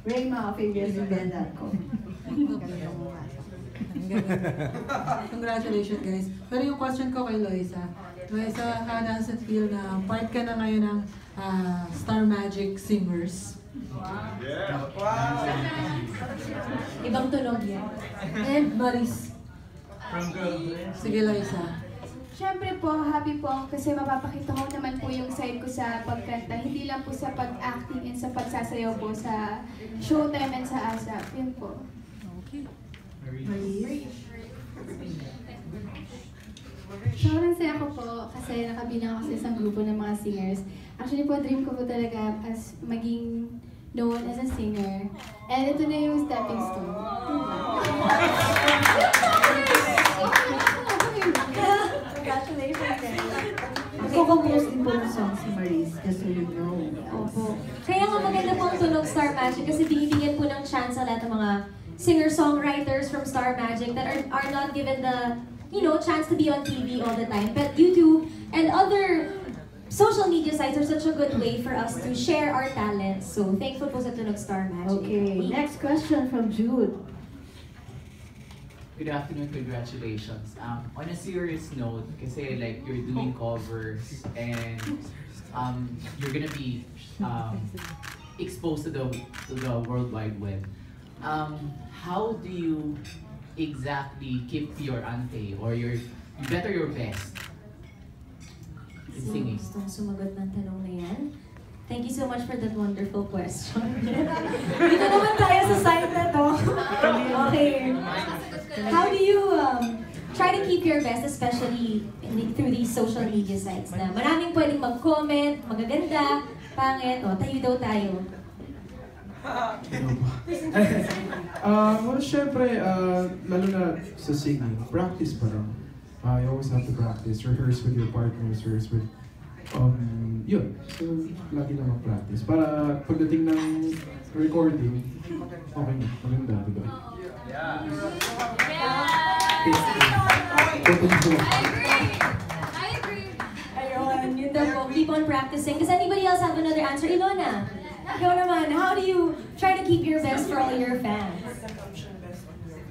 Ray, maka-favorite yung ganda ko. Congratulations, guys. Pero yung question ko kay Loisa, Loisa, how does it feel na part ka na ngayon ng Star Magic Singers? Wow. Yeah. Wow. Ibang tunog yan. And Maris. From girl. Sige, Loisa. Siyempre po, happy po ako kasi mapapakita ko naman po yung side ko sa pagkanta. Hindi lang po sa pag-acting and sa pagsasayaw po sa showtime and sa ASAP. Yun po. Okay. Maris? Sobrang saya ko po kasi nakabilang ako sa isang grupo ng mga singers. Actually po, dream ko po talaga as maging known as a singer. And ito na yung stepping stone. Congratulations, Nagko-compose din po ng song si Maris, just so you know. Opo. Kaya nga maganda po ang tunog Star Magic kasi binibigyan po ng chance sa lahat ng mga singer-songwriters from Star Magic that are not given the, chance to be on TV all the time. But YouTube and other social media sites are such a good way for us to share our talents. So, thankful po sa tunog Star Magic. Okay, next question from Jude. Good afternoon, congratulations. On a serious note, kasi like you're doing covers and you're gonna be exposed to the World Wide Web. How do you exactly keep your ante or you better your best in singing? Gustong sumagot ng tanong na yan. Thank you so much for that wonderful question. Dito naman tayo sa side na to. Okay. How do you try to keep your best, especially through these social media sites na maraming pwedeng mag-comment, magaganda, pangit, tayo daw tayo. Well, syempre, lalo na sa singing, practice pa rin. You always have to practice, rehearse with your partners, rehearse with, yun. So, lagi na mag-practice. Para pagdating ng recording, okay na, maganda, diba? Yeah. I agree. Ayun, yun daw po. Keep on practicing. Does anybody else have another answer? Ilona, ikaw naman, how do you try to keep your best for all your fans?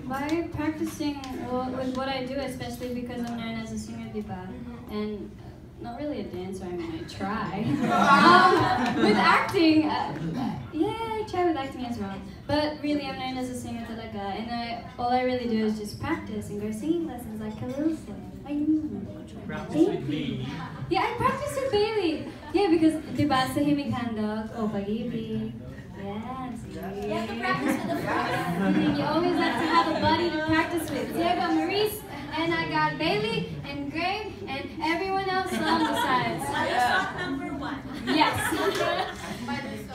By practicing with what I do, especially because I'm known as a singer, diba? And not really a dancer, I mean, I try. With acting, yeah, I try with acting as well. But really, I'm known as a singer talaga, and all I really do is just practice and go singing lessons like Khalil said. Practice with Bailey. Yeah, I practice with Bailey. Yeah, because diba sa Himig Handog, Pag-ibig. Yes. You have to practice with the friends. You always have to have a buddy to practice with. So I got Maurice, and I got Bailey, and Greg, and everyone else on the sides. Yes.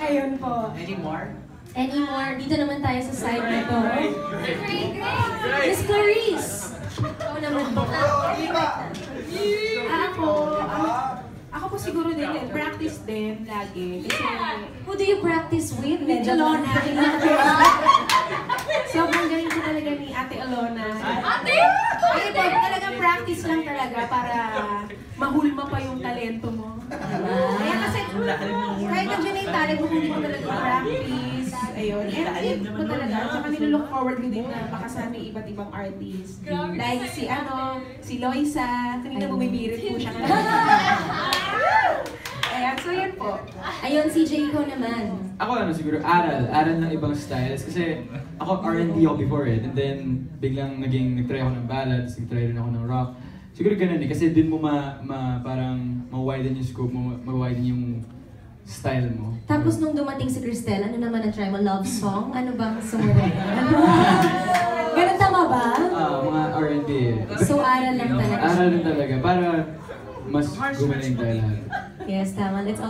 Ayun po. Any more? Any more? Dito naman tayo sa side na to. Great. Miss Clarice! Ikaw naman po. Ako po siguro din, practice din lagi. Kasi, Who do you practice with? Ate Alona. Sobrang galing ko talaga ni Ate Alona. Ate! Kasi po, talagang practice lang talaga para mahulma pa yung talento mo. Kaya kasi, kahit nandiyan na yung talent mo, kung hindi mo talaga practice. Ayun. And yun mo talaga. At saka nilook forward ko din na makasama yung iba't ibang artist. Like si Loisa. Kanina bumibirit po siya. Ayan, so yun po. Ayun, CJ, ikaw naman. Ako siguro, aral ng ibang styles. Kasi ako R&B ako before and then biglang nagtry ako ng ballads, nagtry rin ako ng rock. Siguro ganun kasi din mo parang ma-widen yung scope mo, ma-widen yung style mo. Tapos nung dumating si Cristel, ano naman ang try mo? Love song? Ano bang sumunod? Ganun tama ba? Mga R&B So aral lang talaga. Aral lang talaga para mas gumaling tayo lahat. Yes, tama. Let's all